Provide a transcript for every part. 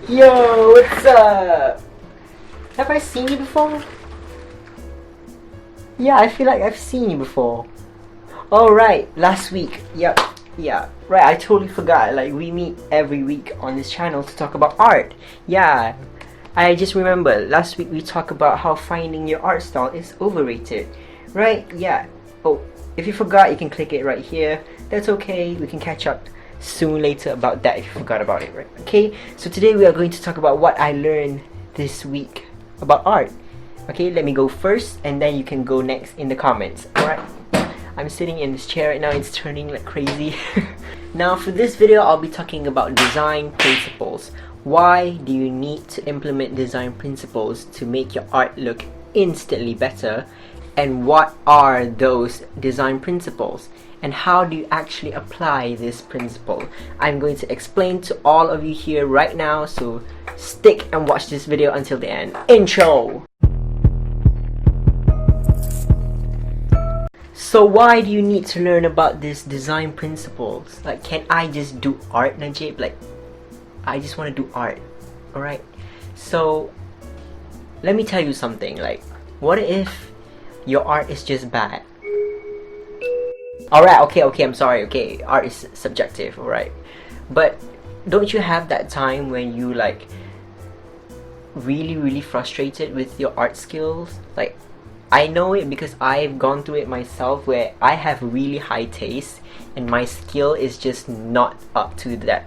Yo, what's up? Have I seen you before? Yeah, I feel like I've seen you before. Oh right, last week. Yep, yeah. Right, I totally forgot. Like we meet every week on this channel to talk about art. Yeah, I just remember last week we talked about how finding your art style is overrated. Right? Yeah. Oh, if you forgot, you can click it right here. That's okay. We can catch up soon later about that if you forgot about it, right? Okay, so today we are going to talk about what I learned this week about art. Okay, let me go first and then you can go next in the comments. Alright, I'm sitting in this chair right now, it's turning like crazy. Now for this video I'll be talking about design principles. Why do you need to implement design principles to make your art look instantly better? And what are those design principles? And how do you actually apply this principle? I'm going to explain to all of you here right now, so stick and watch this video until the end. Intro! So why do you need to learn about these design principles? Like, can I just do art, Najib? Like, I just want to do art, alright? So, let me tell you something, like, what if your art is just bad? Alright, okay, I'm sorry, okay, art is subjective, alright. But don't you have that time when you like really frustrated with your art skills? Like, I know it because I've gone through it myself where I have really high taste and my skill is just not up to that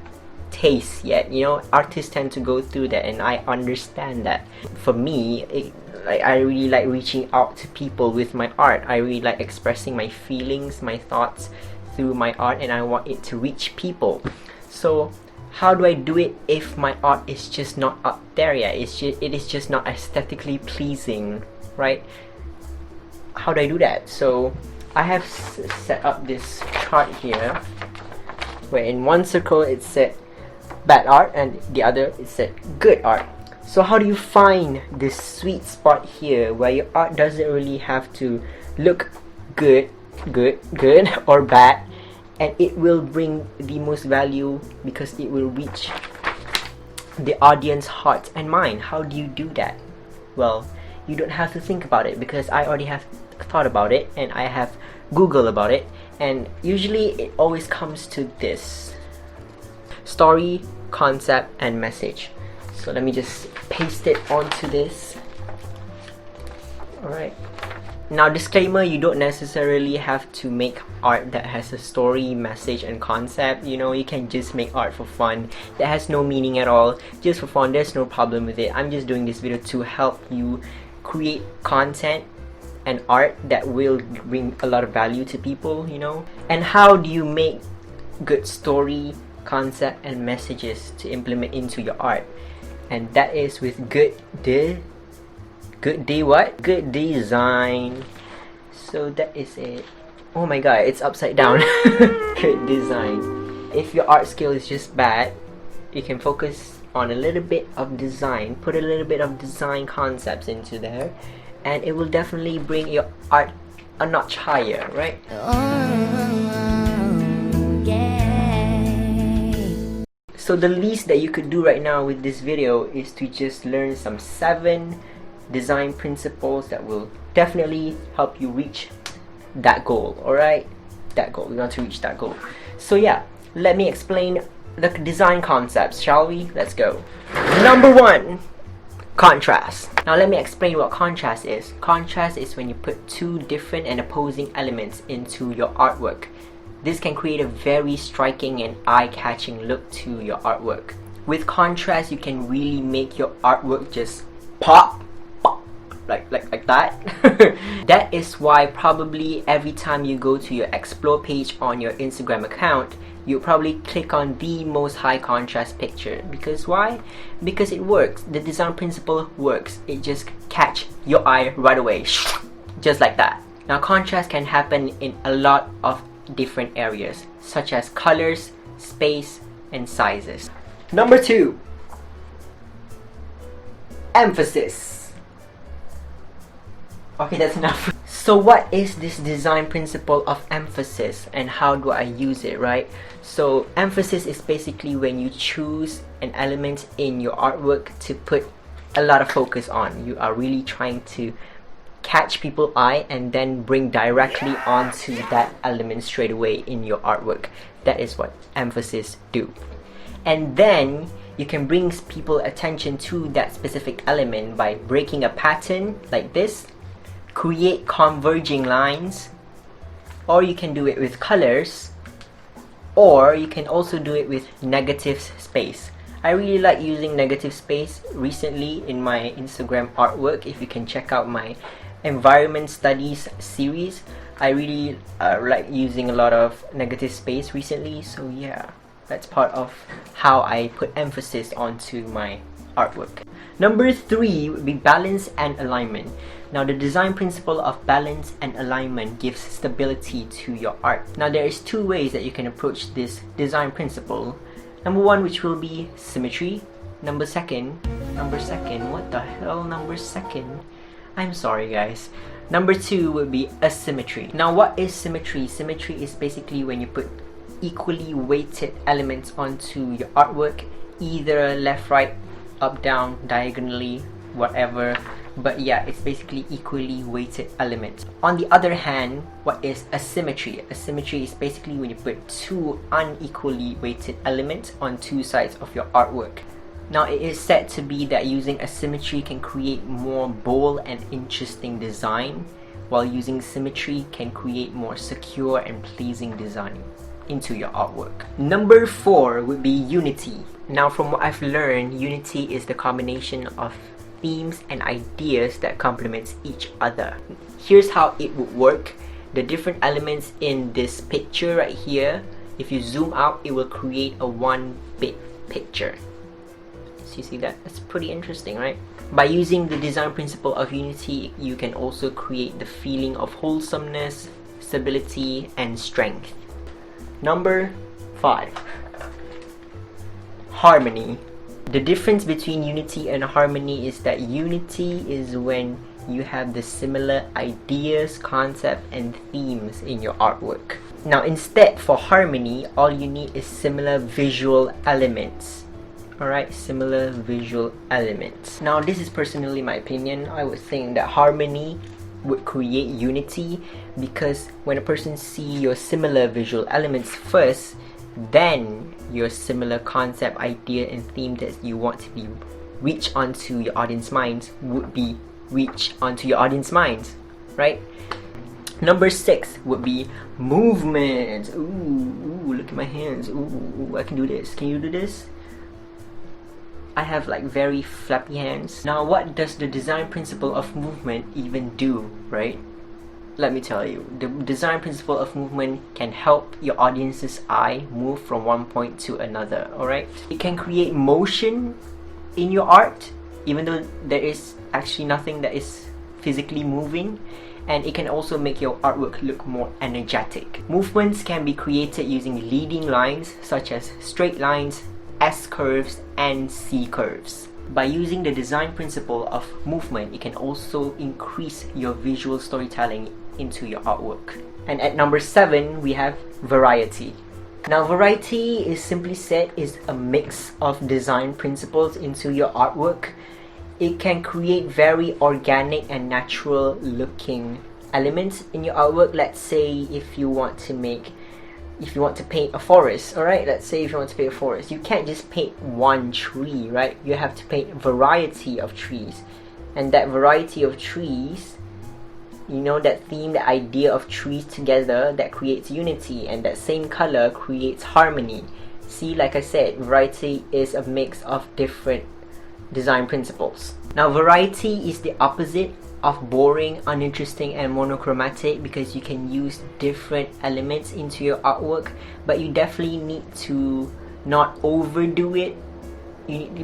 taste yet. You know, artists tend to go through that and I understand that. For me, I really like reaching out to people with my art. I really like expressing my feelings, my thoughts through my art, and I want it to reach people. So how do I do it if my art is just not up there yet? It is just not aesthetically pleasing, right? How do I do that? So I have set up this chart here where in one circle it said bad art and the other it said good art. So how do you find this sweet spot here where your art doesn't really have to look good or bad, and it will bring the most value because it will reach the audience heart and mind? How do you do that? Well, you don't have to think about it because I already have thought about it and I have Googled about it, and usually it always comes to this: story, concept, and message. So let me just paste it onto this. Alright. Now, disclaimer, you don't necessarily have to make art that has a story, message, and concept. You know, you can just make art for fun that has no meaning at all. Just for fun, there's no problem with it. I'm just doing this video to help you create content and art that will bring a lot of value to people, you know. And how do you make good story, concept, and messages to implement into your art? And that is with good design. So that is it. Oh my god, it's upside down. Good design. If your art skill is just bad, you can focus on a little bit of design, put a little bit of design concepts into there, and it will definitely bring your art a notch higher, right? So the least that you could do right now with this video is to just learn some 7 design principles that will definitely help you reach that goal, alright? That goal, we want to reach that goal. So yeah, let me explain the design concepts, shall we? Let's go. Number 1, contrast. Now let me explain what contrast is. Contrast is when you put 2 different and opposing elements into your artwork. This can create a very striking and eye-catching look to your artwork. With contrast, you can really make your artwork just pop like that. That is why probably every time you go to your explore page on your Instagram account, you probably click on the most high contrast picture. Because why? Because it works. The design principle works. It just catch your eye right away, just like that. Now, contrast can happen in a lot of different areas, such as colors, space, and sizes. Number 2, emphasis. Okay, that's enough. So what is this design principle of emphasis and how do I use it, right? So emphasis is basically when you choose an element in your artwork to put a lot of focus on. You are really trying to catch people's eye and then bring directly onto that element straight away in your artwork. That is what emphasis do. And then you can bring people's attention to that specific element by breaking a pattern like this, create converging lines, or you can do it with colors, or you can also do it with negative space. I really like using negative space recently in my Instagram artwork. If you can check out my environment studies series, I really like using a lot of negative space recently. So yeah, that's part of how I put emphasis onto my artwork. Number 3 would be balance and alignment. Now the design principle of balance and alignment gives stability to your art. Now there is 2 ways that you can approach this design principle. Number 1, which will be symmetry. Number second, what the hell, number 2nd? I'm sorry guys. Number 2 would be asymmetry. Now what is symmetry? Symmetry is basically when you put equally weighted elements onto your artwork, either left, right, up, down, diagonally, whatever. But yeah, it's basically equally weighted elements. On the other hand, what is asymmetry? Asymmetry is basically when you put 2 unequally weighted elements on 2 sides of your artwork. Now it is said to be that using asymmetry can create more bold and interesting design, while using symmetry can create more secure and pleasing design into your artwork. Number 4 would be unity. Now from what I've learned, unity is the combination of themes and ideas that complements each other. Here's how it would work. The different elements in this picture right here, if you zoom out, it will create a one big picture. So you see that? That's pretty interesting, right? By using the design principle of unity, you can also create the feeling of wholesomeness, stability, and strength. Number 5. Harmony. The difference between unity and harmony is that unity is when you have the similar ideas, concept, and themes in your artwork. Now instead, for harmony, all you need is similar visual elements. Alright, similar visual elements. Now this is personally my opinion. I would think that harmony would create unity, because when a person sees your similar visual elements first, then your similar concept, idea, and theme that you want to be reach onto your audience minds would be reach onto your audience minds, right? Number 6 would be movement. Ooh, look at my hands. Ooh, I can do this. Can you do this? I have like very flappy hands. Now what does the design principle of movement even do, right? Let me tell you, the design principle of movement can help your audience's eye move from one point to another, alright? It can create motion in your art, even though there is actually nothing that is physically moving, and it can also make your artwork look more energetic. Movements can be created using leading lines such as straight lines, S-curves, and C-curves. By using the design principle of movement, it can also increase your visual storytelling into your artwork. And at number 7, we have variety. Now variety is simply said is a mix of design principles into your artwork. It can create very organic and natural looking elements in your artwork. Let's say if you want to paint a forest, alright? Let's say if you want to paint a forest, you can't just paint one tree, right? You have to paint a variety of trees. And that variety of trees, you know, that theme, the idea of trees together, that creates unity, and that same color creates harmony. See, like I said, variety is a mix of different design principles. Now variety is the opposite of boring, uninteresting, and monochromatic, because you can use different elements into your artwork, but you definitely need to not overdo it,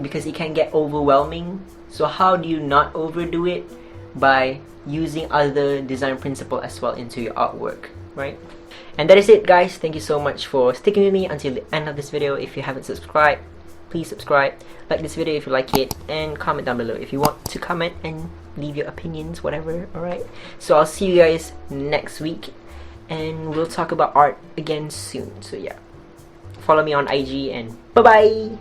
because it can get overwhelming. So how do you not overdo it? By using other design principle as well into your artwork, right? And that is it, guys. Thank you so much for sticking with me until the end of this video. If you haven't subscribed, please subscribe, like this video if you like it, and comment down below if you want to comment and leave your opinions, whatever. Alright, so I'll see you guys next week, and we'll talk about art again soon. So yeah, follow me on IG, and bye bye.